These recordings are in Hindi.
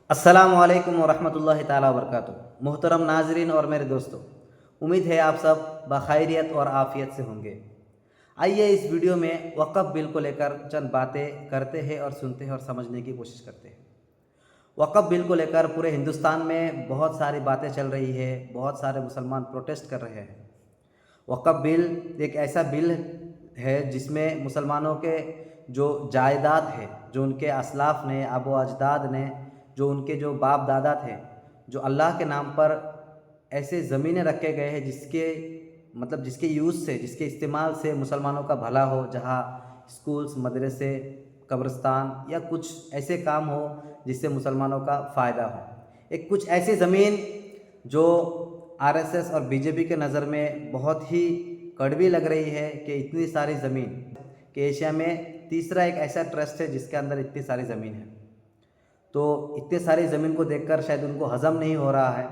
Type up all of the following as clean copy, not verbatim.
अस्सलामुअलैकुम वरहमतुल्लाहि ताला वबरकातुहू। मोहतरम नाजरीन और मेरे दोस्तों, उम्मीद है आप सब बखैरियत और आफ़ियत से होंगे। आइए इस वीडियो में वक़्फ़ बिल को लेकर चंद बातें करते हैं और सुनते हैं और समझने की कोशिश करते हैं। वक़्फ़ बिल को लेकर पूरे हिंदुस्तान में बहुत सारी बातें चल रही है, बहुत सारे मुसलमान प्रोटेस्ट कर रहे हैं। वक़्फ़ बिल एक ऐसा बिल है जिसमें मुसलमानों के जो जायदाद है, जो उनके असलाफ़ ने, आबो अजदाद ने, जो उनके जो बाप दादा थे, जो अल्लाह के नाम पर ऐसे ज़मीनें रखे गए हैं जिसके जिसके यूज़ से, जिसके इस्तेमाल से मुसलमानों का भला हो, जहाँ स्कूल्स, मदरसे, कब्रिस्तान या कुछ ऐसे काम हो जिससे मुसलमानों का फ़ायदा हो। एक कुछ ऐसी ज़मीन जो आरएसएस और बीजेपी के नज़र में बहुत ही कड़वी लग रही है कि इतनी सारी ज़मीन, कि एशिया में तीसरा एक ऐसा ट्रस्ट है जिसके अंदर इतनी सारी ज़मीन है। तो इतने सारी ज़मीन को देखकर शायद उनको हज़म नहीं हो रहा है,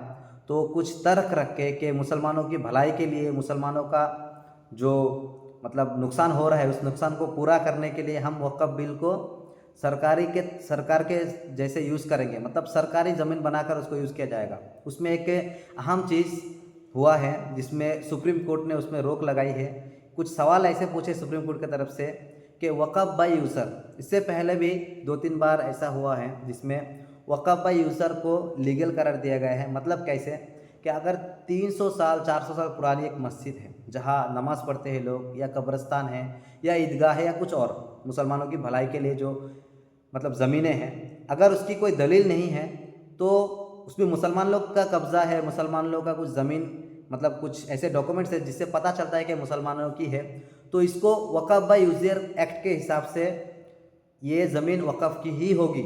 तो कुछ तर्क रख के कि मुसलमानों की भलाई के लिए, मुसलमानों का जो नुकसान हो रहा है, उस नुकसान को पूरा करने के लिए हम वक़्फ़ बिल को सरकार के जैसे यूज़ करेंगे, सरकारी ज़मीन बनाकर उसको यूज़ किया जाएगा। उसमें एक अहम चीज़ हुआ है जिसमें सुप्रीम कोर्ट ने उसमें रोक लगाई है। कुछ सवाल ऐसे पूछे सुप्रीम कोर्ट की तरफ से कि वक़्फ़ बाय यूज़र, इससे पहले भी 2-3 बार ऐसा हुआ है जिसमें वक़्फ़ बाय यूज़र को लीगल करार दिया गया है। मतलब कैसे कि अगर 300 साल 400 साल पुरानी एक मस्जिद है जहाँ नमाज़ पढ़ते हैं लोग, या कब्रिस्तान है, या ईदगाह है, या कुछ और मुसलमानों की भलाई के लिए जो ज़मीनें हैं, अगर उसकी कोई दलील नहीं है तो उसमें मुसलमान लोग का कब्ज़ा है, मुसलमान लोग का कुछ ज़मीन, कुछ ऐसे डॉक्यूमेंट्स है जिससे पता चलता है कि मुसलमानों की है, तो इसको वक़्फ़ बाय यूज़र एक्ट के हिसाब से ये ज़मीन वक़्फ़ की ही होगी,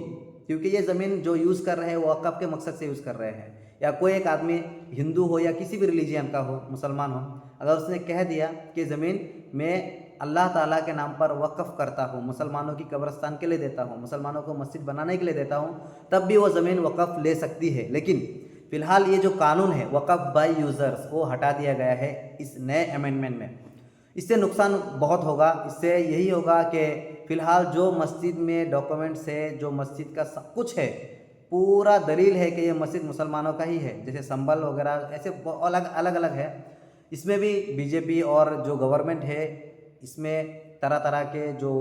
क्योंकि ये ज़मीन जो यूज़ कर रहे हैं वो वक़्फ़ के मकसद से यूज़ कर रहे हैं। या कोई एक आदमी हिंदू हो या किसी भी रिलीजियन का हो, मुसलमान हो, अगर उसने कह दिया कि ज़मीन मैं अल्लाह ताला के नाम पर वक़्फ़ करता हूँ, मुसलमानों की कब्रिस्तान के लिए देता हूँ, मुसलमानों को मस्जिद बनाने के लिए देता हूँ, तब भी वो ज़मीन वक़्फ़ ले सकती है। लेकिन फ़िलहाल ये जो कानून है वक़्फ़ बाय यूज़र्स, वो हटा दिया गया है इस नए अमेंडमेंट में। इससे नुकसान बहुत होगा। इससे यही होगा कि फ़िलहाल जो मस्जिद में डॉक्यूमेंट्स है, जो मस्जिद का सब कुछ है, पूरा दलील है कि ये मस्जिद मुसलमानों का ही है, जैसे संबल वगैरह ऐसे अलग अलग है। इसमें भी बीजेपी और जो गवर्नमेंट है, इसमें तरह तरह के जो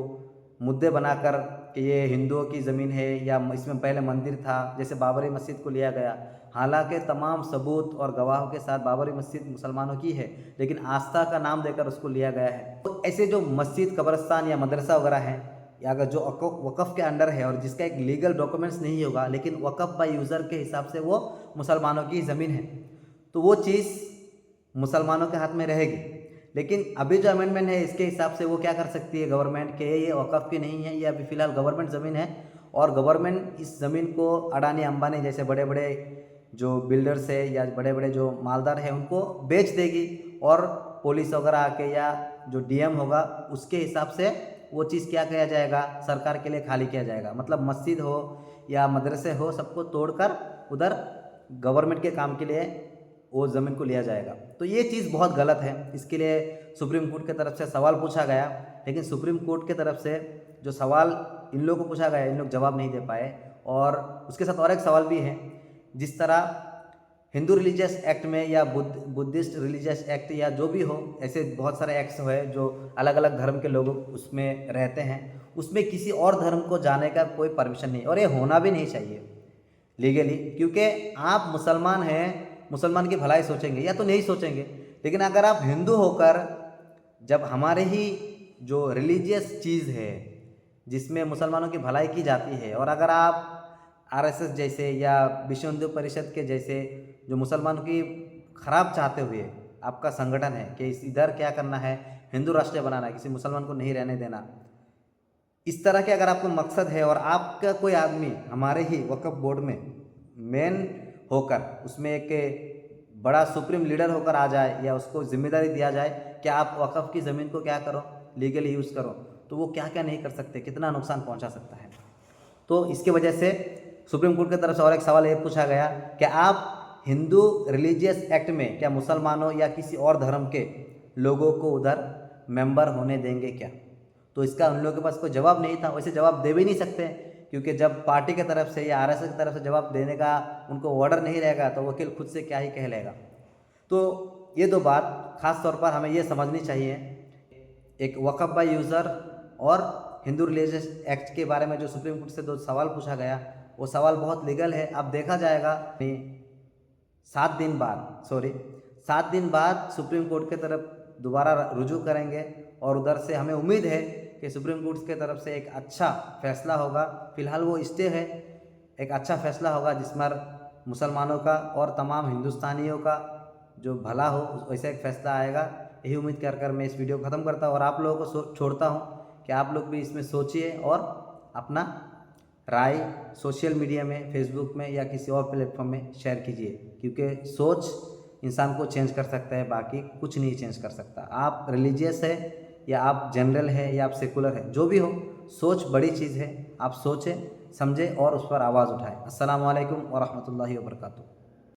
मुद्दे बनाकर कि ये हिंदुओं की ज़मीन है, या इसमें पहले मंदिर था, जैसे बाबरी मस्जिद को लिया गया। हालांकि तमाम सबूत और गवाहों के साथ बाबरी मस्जिद मुसलमानों की है, लेकिन आस्था का नाम देकर उसको लिया गया है। तो ऐसे जो मस्जिद, कब्रिस्तान या मदरसा वगैरह है, या अगर जो वक़्फ़ के अंडर है और जिसका एक लीगल डॉक्यूमेंट्स नहीं होगा, लेकिन वक़्फ़ बाय यूज़र के हिसाब से वो मुसलमानों की ज़मीन है, तो वो चीज़ मुसलमानों के हाथ में रहेगी। लेकिन अभी जो अमेंडमेंट है, इसके हिसाब से वो क्या कर सकती है गवर्नमेंट, कि ये वक़्फ़ की नहीं है, ये अभी फ़िलहाल गवर्नमेंट ज़मीन है, और गवर्नमेंट इस ज़मीन को अडानी अंबानी जैसे बड़े बड़े जो बिल्डर्स है या बड़े बड़े जो मालदार हैं उनको बेच देगी, और पुलिस वगैरह आके या जो डीएम होगा उसके हिसाब से वो चीज़ क्या किया जाएगा, सरकार के लिए खाली किया जाएगा। मस्जिद हो या मदरसे हो, सबको तोड़कर उधर गवर्नमेंट के काम के लिए वो ज़मीन को लिया जाएगा। तो ये चीज़ बहुत गलत है। इसके लिए सुप्रीम कोर्ट की तरफ से सवाल पूछा गया, लेकिन सुप्रीम कोर्ट की तरफ से जो सवाल इन लोगों को पूछा गया, इन लोग जवाब नहीं दे पाए। और उसके साथ और एक सवाल भी है, जिस तरह हिंदू रिलीजियस एक्ट में या बुद्धिस्ट रिलीजियस एक्ट या जो भी हो, ऐसे बहुत सारे एक्ट्स है जो अलग अलग धर्म के लोग उसमें रहते हैं, उसमें किसी और धर्म को जाने का कोई परमिशन नहीं, और ये होना भी नहीं चाहिए लीगली, क्योंकि आप मुसलमान हैं, मुसलमान की भलाई सोचेंगे या तो नहीं सोचेंगे। लेकिन अगर आप हिंदू होकर, जब हमारे ही जो रिलीजियस चीज़ है जिसमें मुसलमानों की भलाई की जाती है, और अगर आप आरएसएस जैसे या विश्व हिंदू परिषद के जैसे जो मुसलमानों की खराब चाहते हुए आपका संगठन है कि इधर क्या करना है, हिंदू राष्ट्र बनाना है, किसी मुसलमान को नहीं रहने देना, इस तरह के अगर आपको मकसद है, और आपका कोई आदमी हमारे ही वक्फ बोर्ड में मेन होकर, उसमें एक बड़ा सुप्रीम लीडर होकर आ जाए, या उसको जिम्मेदारी दिया जाए कि आप वक्फ की ज़मीन को क्या करो, लीगली यूज़ करो, तो वो क्या क्या नहीं कर सकते, कितना नुकसान पहुंचा सकता है। तो इसके वजह से सुप्रीम कोर्ट की तरफ से और एक सवाल ये पूछा गया कि आप हिंदू रिलीजियस एक्ट में क्या मुसलमानों या किसी और धर्म के लोगों को उधर मेंबर होने देंगे क्या। तो इसका उन लोगों के पास कोई जवाब नहीं था, वैसे जवाब दे भी नहीं सकते, क्योंकि जब पार्टी की तरफ से या आरएसएस की तरफ से जवाब देने का उनको ऑर्डर नहीं रहेगा तो वकील खुद से क्या ही कह लेगा। तो ये दो बात खास तौर पर हमें ये समझनी चाहिए। एक वक्फ बाय यूज़र और हिंदू रिलीजियस एक्ट के बारे में जो सुप्रीम कोर्ट से दो सवाल पूछा गया, वो सवाल बहुत लीगल है। अब देखा जाएगा 7 दिन बाद सुप्रीम कोर्ट की तरफ दोबारा रुजू करेंगे और उधर से हमें उम्मीद है कि सुप्रीम कोर्ट की तरफ से एक अच्छा फैसला होगा। फ़िलहाल वो स्टे है, एक अच्छा फैसला होगा जिसमें मुसलमानों का और तमाम हिंदुस्तानियों का जो भला हो वैसा एक फ़ैसला आएगा। यही उम्मीद कर मैं इस वीडियो को ख़त्म करता हूँ और आप लोगों को छोड़ता हूँ कि आप लोग भी इसमें सोचिए और अपना राय सोशल मीडिया में, फेसबुक में या किसी और प्लेटफॉर्म में शेयर कीजिए, क्योंकि सोच इंसान को चेंज कर सकता है, बाकी कुछ नहीं चेंज कर सकता। आप रिलीजियस है या आप जनरल है या आप सेकुलर है, जो भी हो, सोच बड़ी चीज़ है। आप सोचें, समझें और उस पर आवाज़ उठाएं। अस्सलाम वालेकुम व रहमतुल्लाहि व बरकातुहू।